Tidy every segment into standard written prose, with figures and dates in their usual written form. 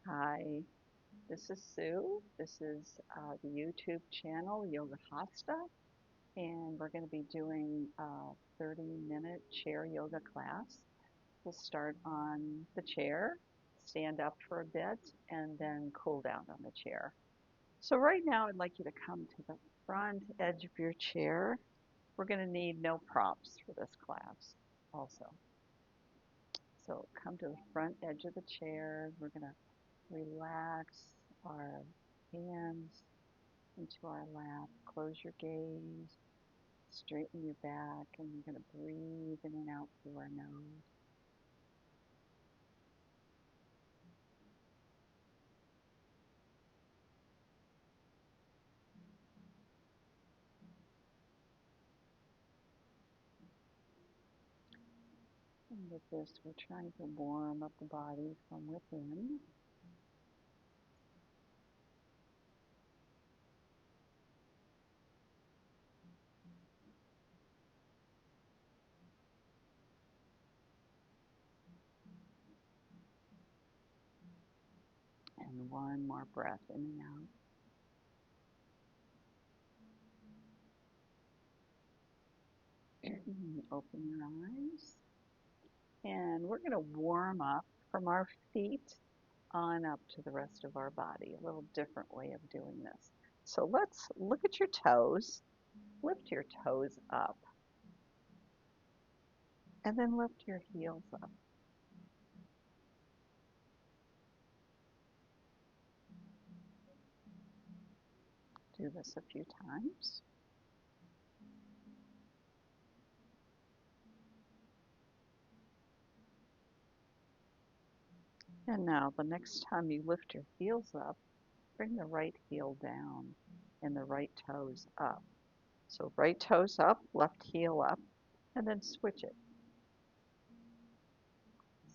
Hi, this is Sue. This is the YouTube channel Yoga Hasta, and we're going to be doing a 30-minute chair yoga class. We'll start on the chair, stand up for a bit, and then cool down on the chair. So right now I'd like you to come to the front edge of your chair. We're going to need no props for this class also. So come to the front edge of the chair. We're going to relax our hands into our lap. Close your gaze, straighten your back, and you're going to breathe in and out through our nose. And with this, we're trying to warm up the body from within. And one more breath in and out. Open your eyes. And we're going to warm up from our feet on up to the rest of our body. A little different way of doing this. So let's look at your toes. Lift your toes up. And then lift your heels up. Do this a few times. And now the next time you lift your heels up, bring the right heel down and the right toes up. So right toes up, left heel up, and then switch it.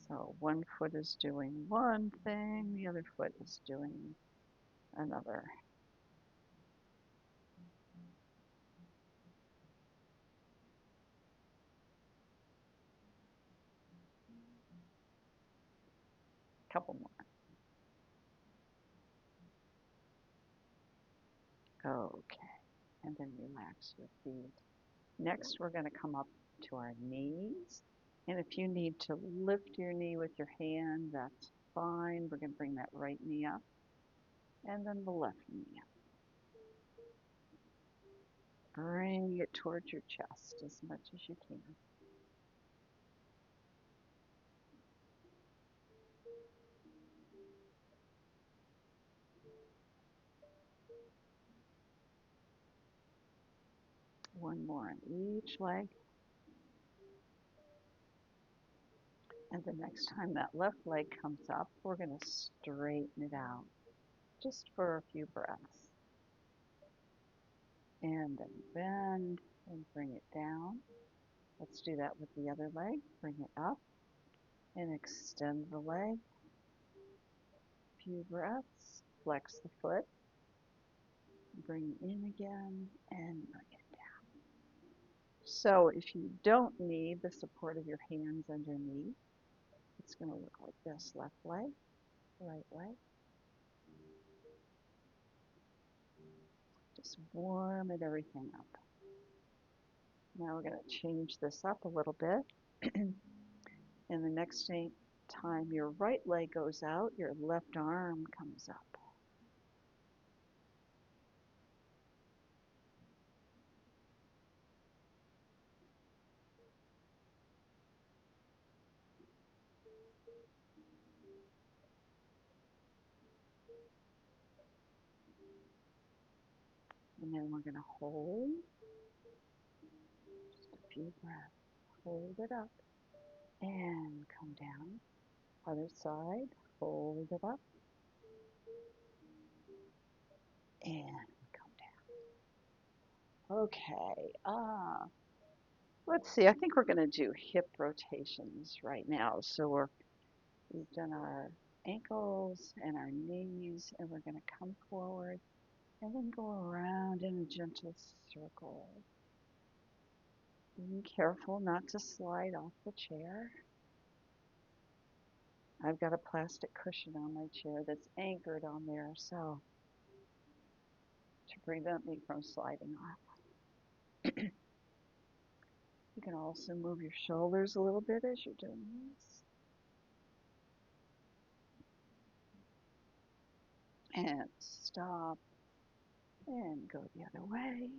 So one foot is doing one thing, the other foot is doing another. Couple more. Okay. And then relax your feet. Next, we're going to come up to our knees. And if you need to lift your knee with your hand, that's fine. We're going to bring that right knee up and then the left knee up. Bring it towards your chest as much as you can. One more on each leg. And the next time that left leg comes up, we're going to straighten it out just for a few breaths. And then bend and bring it down. Let's do that with the other leg. Bring it up and extend the leg. Few breaths. Flex the foot. Bring it in again and bring it down. So if you don't need the support of your hands underneath, it's going to look like this. Left leg, right leg. Just warming everything up. Now we're going to change this up a little bit. And the next time your right leg goes out, your left arm comes up. And then we're going to hold just a few breaths. Hold it up and come down. Other side, hold it up and come down. Okay, let's see. I think we're going to do hip rotations right now. So we've done our ankles and our knees, and we're going to come forward and then go around in a gentle circle. Being careful not to slide off the chair. I've got a plastic cushion on my chair that's anchored on there, so to prevent me from sliding off. You can also move your shoulders a little bit as you're doing this. And stop and go the other way.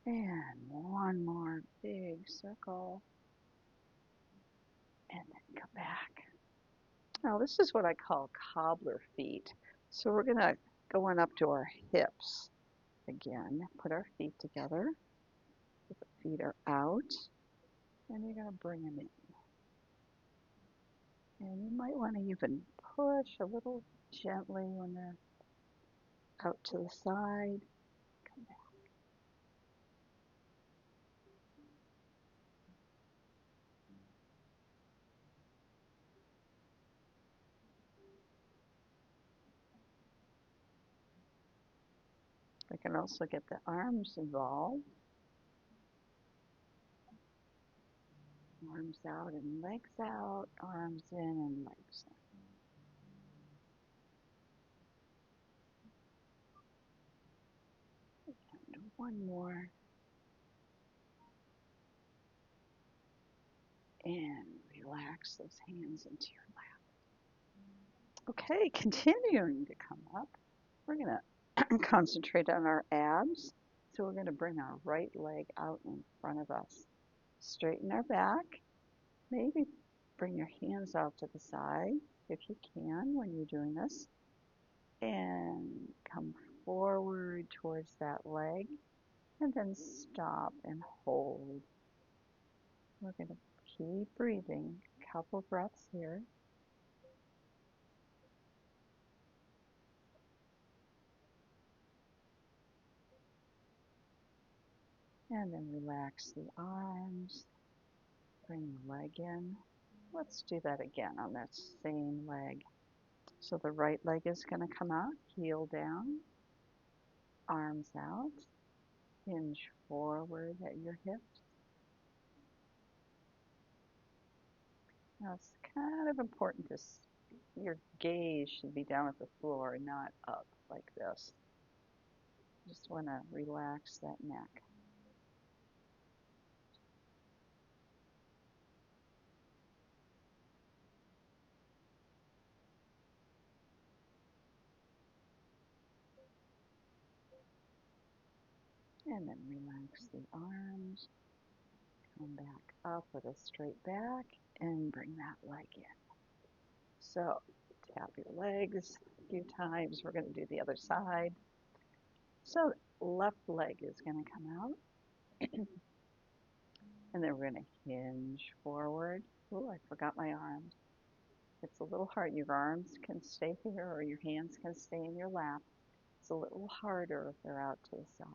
And one more big circle. And then come back. Now this is what I call cobbler feet. So we're going to go on up to our hips again. Put our feet together. The feet are out. And you're going to bring them in. And you might want to even push a little gently when they're out to the side. Come back. I can also get the arms involved. Arms out and legs out, arms in and legs in. And one more. And relax those hands into your lap. Okay, continuing to come up, we're going to concentrate on our abs. So we're going to bring our right leg out in front of us. Straighten our back. Maybe bring your hands out to the side if you can when you're doing this. And come forward towards that leg. And then stop and hold. We're going to keep breathing. A couple breaths here. And then relax the arms. Bring the leg in. Let's do that again on that same leg. So the right leg is going to come out, heel down, arms out, hinge forward at your hips. Now it's kind of important to, your gaze should be down at the floor, not up like this. Just want to relax that neck. And then relax the arms. Come back up with a straight back and bring that leg in. So tap your legs a few times. We're going to do the other side. So left leg is going to come out. And then we're going to hinge forward. Oh, I forgot my arms. It's a little hard. Your arms can stay here or your hands can stay in your lap. It's a little harder if they're out to the side.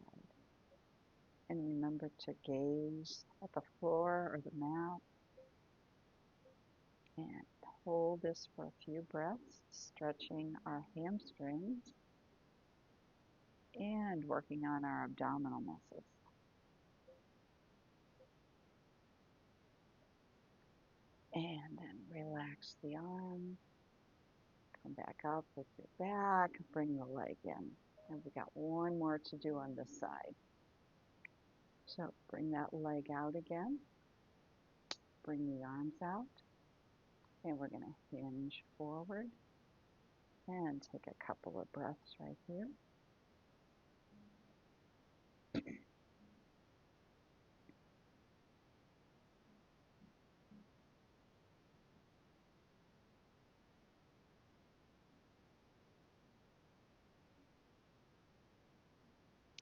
And remember to gaze at the floor or the mat. And hold this for a few breaths, stretching our hamstrings and working on our abdominal muscles. And then relax the arm. Come back up with your back. Bring the leg in. And we got one more to do on this side. So bring that leg out again. Bring the arms out. And we're going to hinge forward. And take a couple of breaths right here.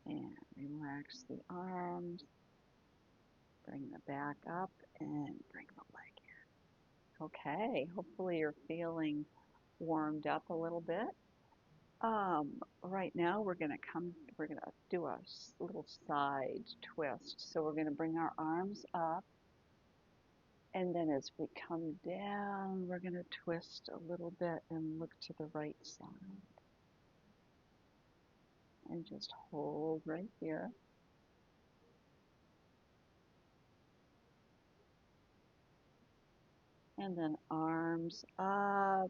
And relax the arms. Bring the back up and bring the leg in. Okay, hopefully you're feeling warmed up a little bit. Right now we're going to do a little side twist. So we're going to bring our arms up. And then as we come down, we're going to twist a little bit and look to the right side. And just hold right here. And then arms up,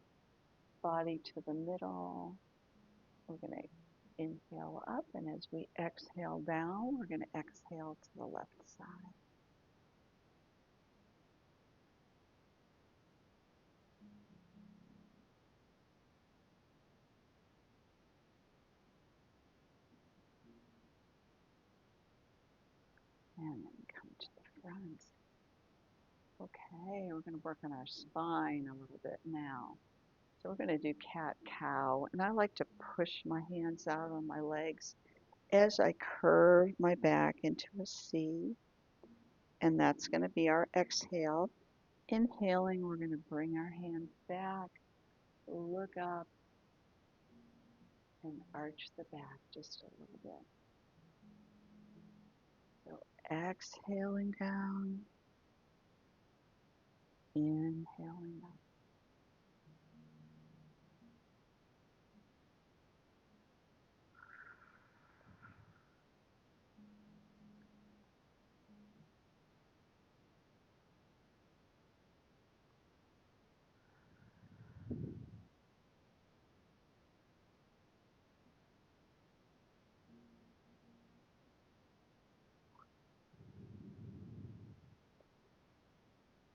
body to the middle. We're going to inhale up, and as we exhale down, we're going to exhale to the left side. And then come to the front. Okay, we're going to work on our spine a little bit now. So we're going to do cat-cow, and I like to push my hands out on my legs as I curve my back into a C, and that's going to be our exhale. Inhaling, we're going to bring our hands back, look up, and arch the back just a little bit. So exhaling down, inhaling up.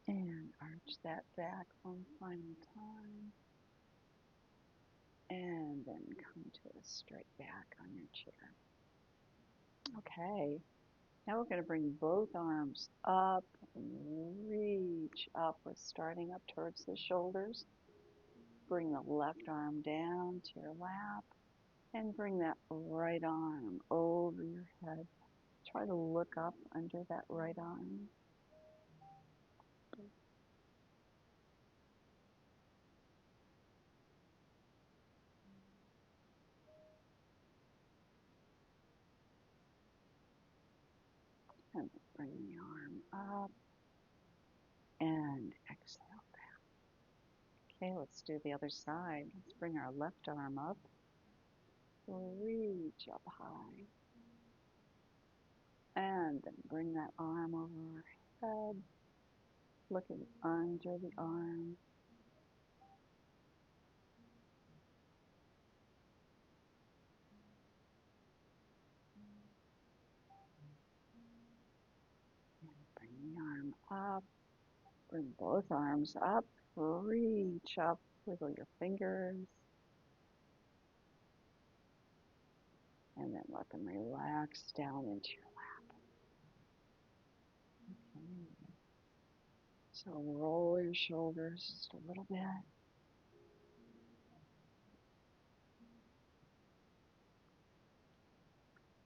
And arch that back one final time. And then come to a straight back on your chair. Okay, now we're going to bring both arms up and reach upwards, starting up towards the shoulders. Bring the left arm down to your lap and bring that right arm over your head. Try to look up under that right arm. And bring the arm up and exhale down. Okay, let's do the other side. Let's bring our left arm up. Reach up high. And then bring that arm over our head. Looking under the arm. And bring the arm up. Bring both arms up. Reach up. Wiggle your fingers. And then let them relax down into your lap. Okay. So roll your shoulders just a little bit.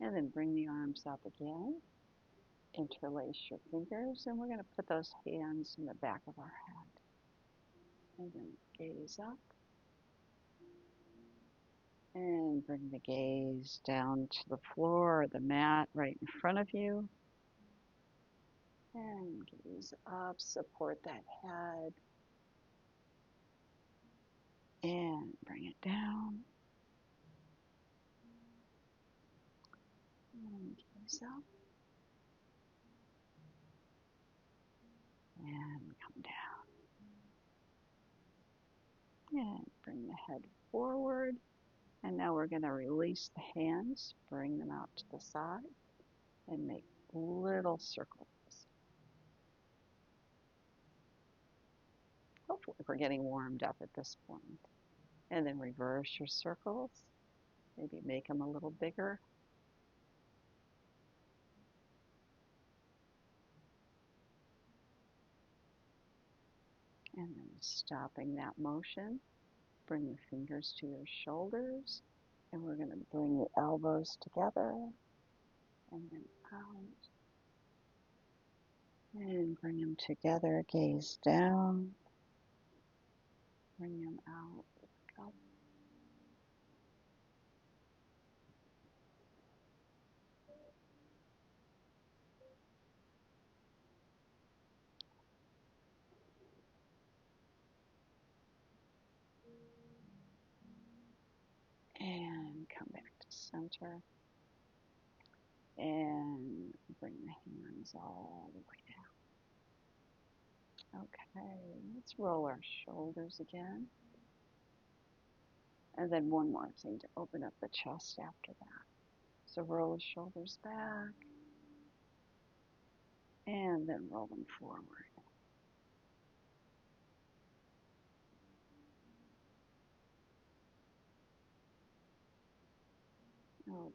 And then bring the arms up again. Interlace your fingers, and we're going to put those hands in the back of our head. And then gaze up. And bring the gaze down to the floor or the mat right in front of you. And gaze up, support that head. And bring it down. And gaze up. And come down. And bring the head forward. And now we're going to release the hands, bring them out to the side, and make little circles. Hopefully we're getting warmed up at this point. And then reverse your circles. Maybe make them a little bigger. And then stopping that motion, bring the fingers to your shoulders. And we're going to bring the elbows together. And then out. And bring them together, gaze down. Bring them out, look up. And come back to center. And bring the hands all the way down. Okay, let's roll our shoulders again. And then one more thing to open up the chest after that. So roll the shoulders back. And then roll them forward. Okay.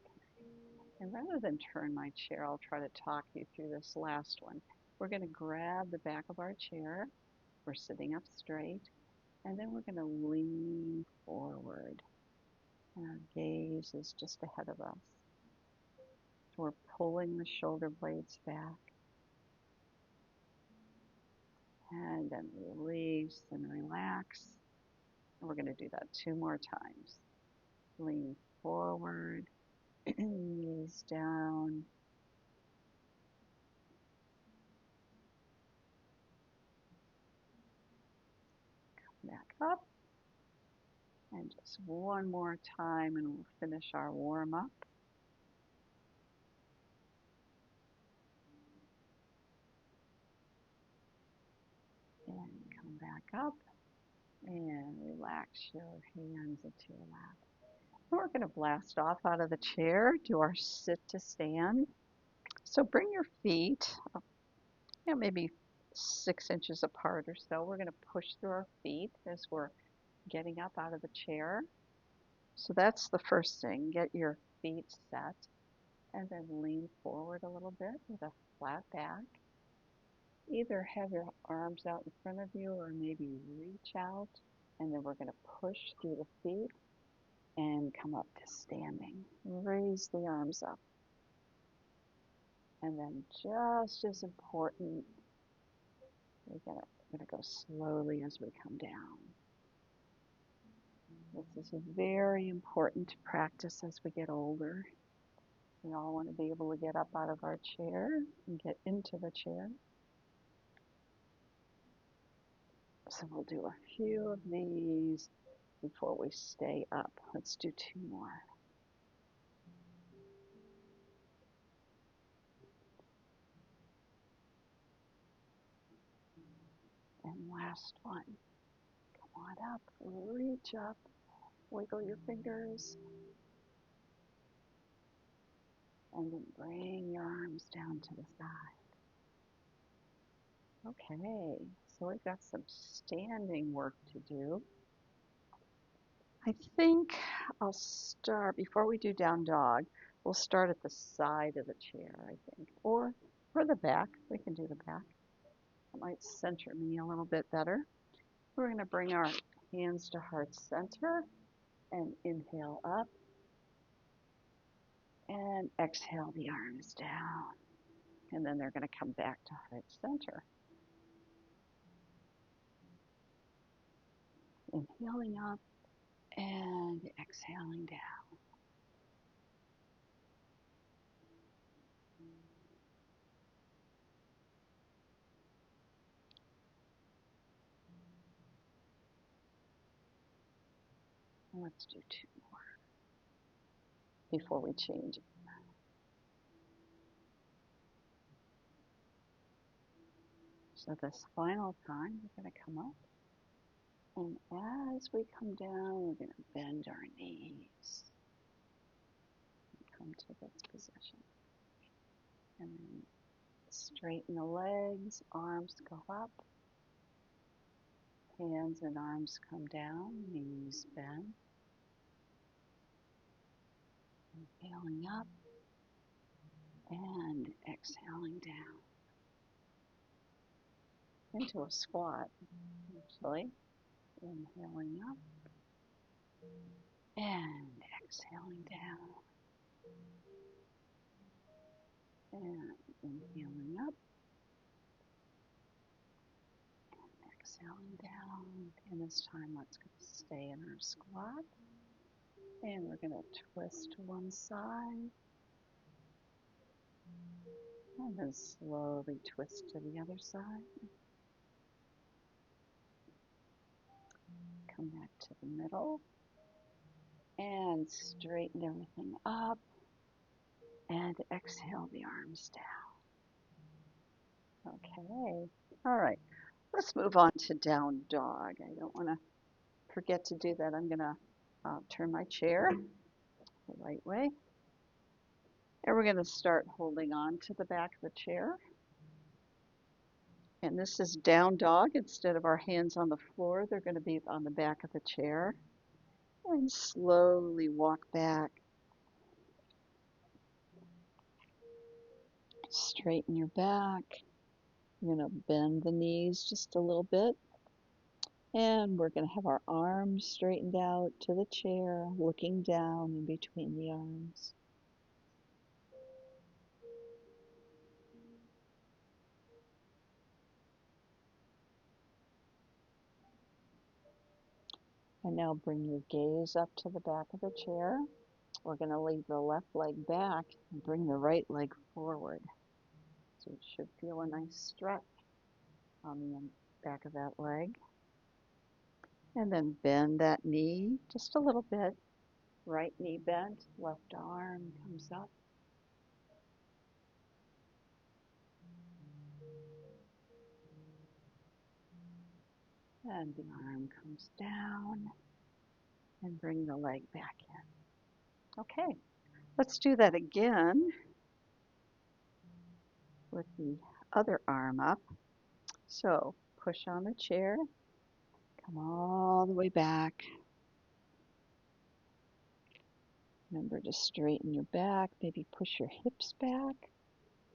And rather than turn my chair, I'll try to talk you through this last one. We're going to grab the back of our chair. We're sitting up straight. And then we're going to lean forward. And our gaze is just ahead of us. So we're pulling the shoulder blades back. And then release and relax. And we're going to do that 2 more times. Lean forward, knees down. Come back up. And just one more time and we'll finish our warm up. And come back up and relax your hands into your lap. And we're going to blast off out of the chair, do our sit to stand. So bring your feet, maybe 6 inches apart or so. We're going to push through our feet as we're getting up out of the chair. So that's the first thing. Get your feet set and then lean forward a little bit with a flat back. Either have your arms out in front of you or maybe reach out, and then we're going to push through the feet and come up to standing. Raise the arms up. And then just as important, we're going to go slowly as we come down. This is very important to practice as we get older. We all want to be able to get up out of our chair and get into the chair. So we'll do a few of these before we stay up. Let's do 2 more. And last one. Come on up, reach up, wiggle your fingers, and then bring your arms down to the side. Okay, so we've got some standing work to do. I think I'll start, before we do down dog, we'll start at the side of the chair, I think. Or the back, we can do the back. It might center me a little bit better. We're going to bring our hands to heart center and inhale up. And exhale the arms down. And then they're going to come back to heart center. Inhaling up and exhaling down. Let's do 2 more before we change it. So this final time, we're going to come up. And as we come down, we're going to bend our knees. Come to this position. And then straighten the legs, arms go up. Hands and arms come down, knees bend. Inhaling up and exhaling down. Into a squat, actually. Inhaling up and exhaling down. And inhaling up and exhaling down. And this time, let's stay in our squat. And we're going to twist to one side. And then slowly twist to the other side. Come back to the middle. And straighten everything up. And exhale the arms down. Okay. All right. Let's move on to down dog. I don't want to forget to do that. I'm going to turn my chair the right way. And we're going to start holding on to the back of the chair. And this is down dog. Instead of our hands on the floor, they're going to be on the back of the chair. And slowly walk back. Straighten your back. You're going to bend the knees just a little bit. And we're going to have our arms straightened out to the chair, looking down in between the arms. And now bring your gaze up to the back of the chair. We're going to leave the left leg back and bring the right leg forward. So you should feel a nice stretch on the back of that leg. And then bend that knee just a little bit. Right knee bent, left arm comes up. And the arm comes down. And bring the leg back in. Okay, let's do that again with the other arm up. So push on the chair, come all the way back. Remember to straighten your back, maybe push your hips back,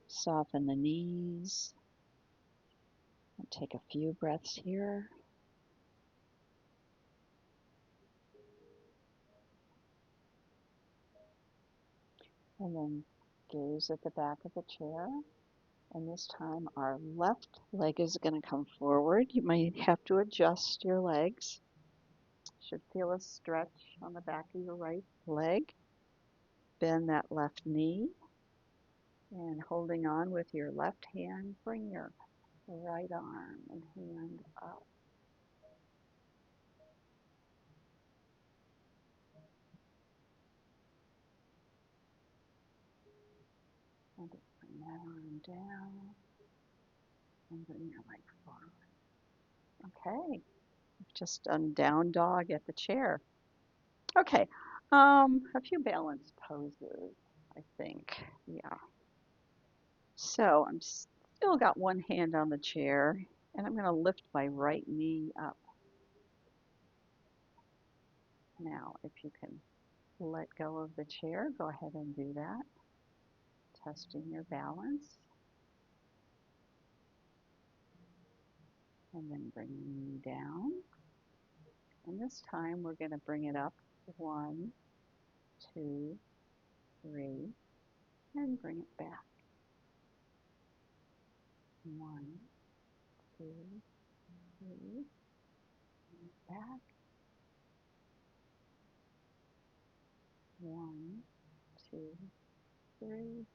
soften the knees, and take a few breaths here. And then gaze at the back of the chair. And this time our left leg is going to come forward. You might have to adjust your legs. Should feel a stretch on the back of your right leg. Bend that left knee. And holding on with your left hand, bring your right arm and hand up. And bring that arm down. And bring your leg forward. Okay. Just done down dog at the chair. Okay. A few balance poses, I think. Yeah. So I'm still got one hand on the chair, and I'm going to lift my right knee up. Now, if you can let go of the chair, go ahead and do that. Testing your balance. And then bring the knee down. And this time we're going to bring it up. 1, 2, 3, and bring it back. 1, 2, 3, back. 1, 2, 3,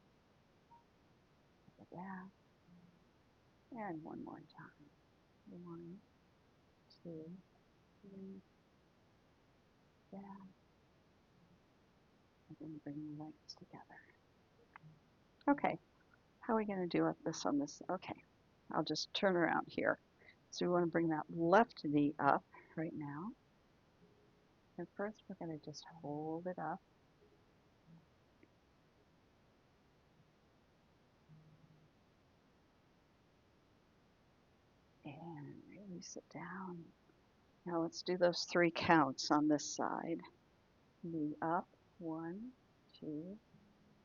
back. And one more time. 1, 2, 3, back. And then bring the legs together. Okay, how are we going to do this on this? Okay, I'll just turn around here. So we want to bring that left knee up right now. And first we're going to just hold it up. And release it down. Now let's do those 3 counts on this side. Knee up, 1, 2,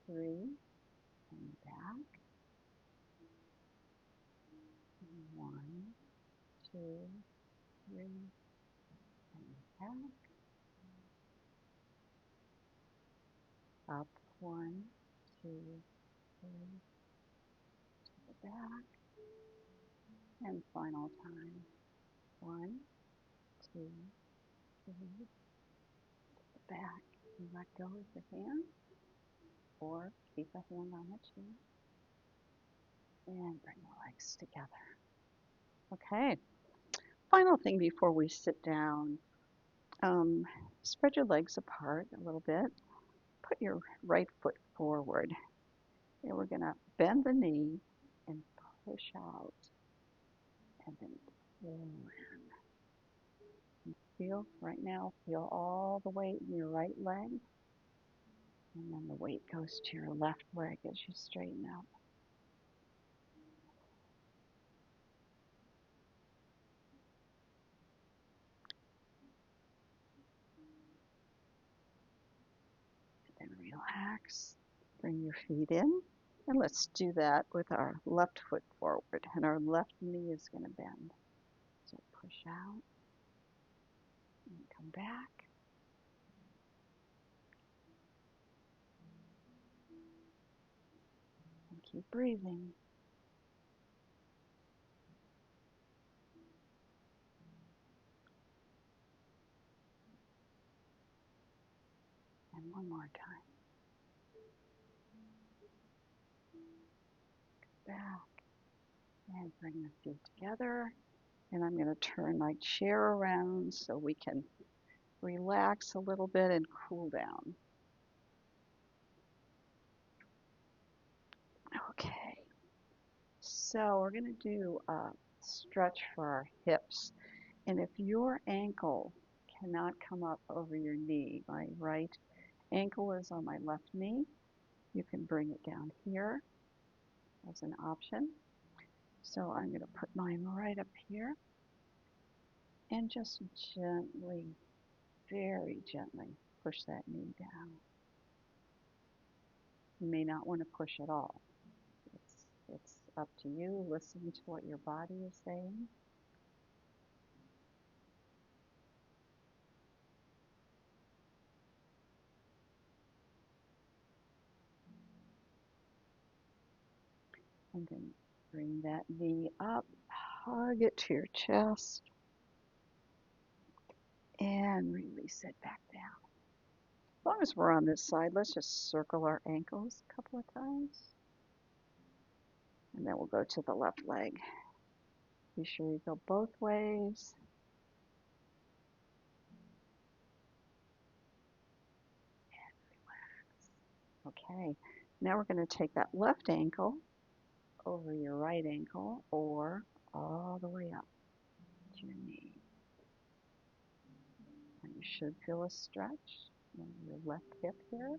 3, and back. 1, 2, 3, and back. Up, 1, 2, 3, to the back. And final time. 1, 2, 3, to the back. And let go of the hand, or keep a hand on the chair. And bring the legs together. Okay. Final thing before we sit down. Um, Spread your legs apart a little bit. Put your right foot forward. And we're going to bend the knee and push out and then pull in. Feel right now, feel all the weight in your right leg. And then the weight goes to your left leg as you straighten out. And then relax. Bring your feet in. And let's do that with our left foot forward. And our left knee is going to bend. So push out and come back. And keep breathing. And one more time. Back. And bring the feet together. And I'm going to turn my chair around so we can relax a little bit and cool down. Okay. So we're going to do a stretch for our hips. And if your ankle cannot come up over your knee, my right ankle is on my left knee, you can bring it down here as an option. So I'm going to put mine right up here and just gently, very gently push that knee down. You may not want to push at all. It's up to you. Listen to what your body is saying. And then bring that knee up, hug it to your chest, and release it back down. As long as we're on this side, let's just circle our ankles a couple of times. And then we'll go to the left leg. Be sure you go both ways. And relax. Okay, now we're going to take that left ankle over your right ankle or all the way up to your knee. And you should feel a stretch in your left hip here.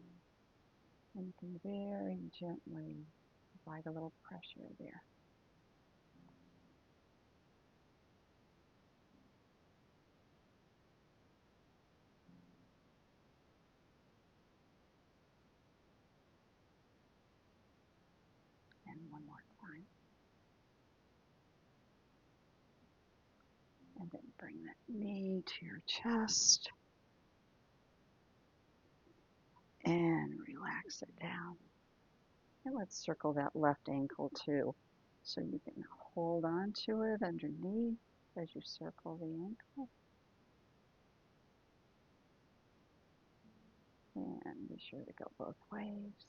And you can very gently provide a little pressure there. And one more time. And then bring that knee to your chest. And relax it down. And let's circle that left ankle too. So you can hold on to it underneath as you circle the ankle. And be sure to go both ways.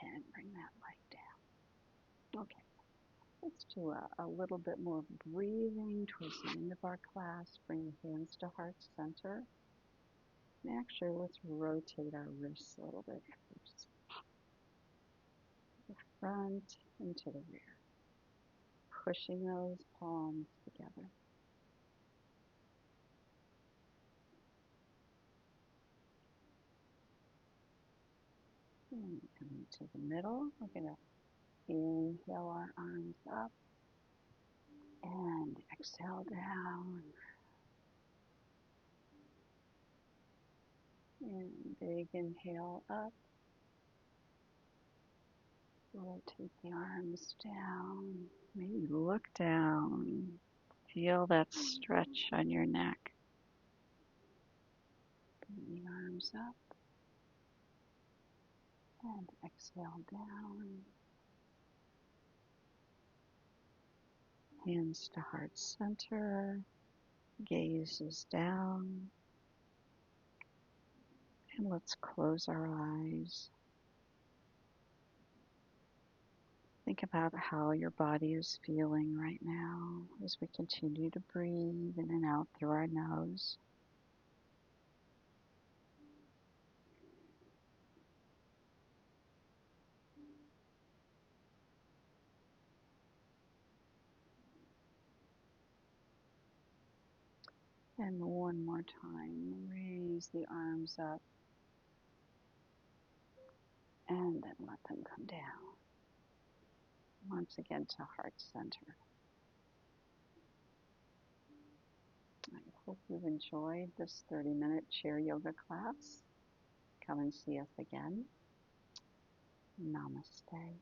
And bring that leg down. Okay, let's do a little bit more breathing towards the end of our class. Bring the hands to heart center. And actually, let's rotate our wrists a little bit first. The front and to the rear. Pushing those palms together. And coming to the middle, we're going to inhale our arms up and exhale down. And big inhale up. Rotate the arms down. Maybe look down. Feel that stretch on your neck. Bring the arms up and exhale down. Hands to heart center. Gaze is down. And let's close our eyes. Think about how your body is feeling right now as we continue to breathe in and out through our nose. And one more time, raise the arms up and then let them come down. Once again to heart center. I hope you've enjoyed this 30-minute chair yoga class. Come and see us again. Namaste.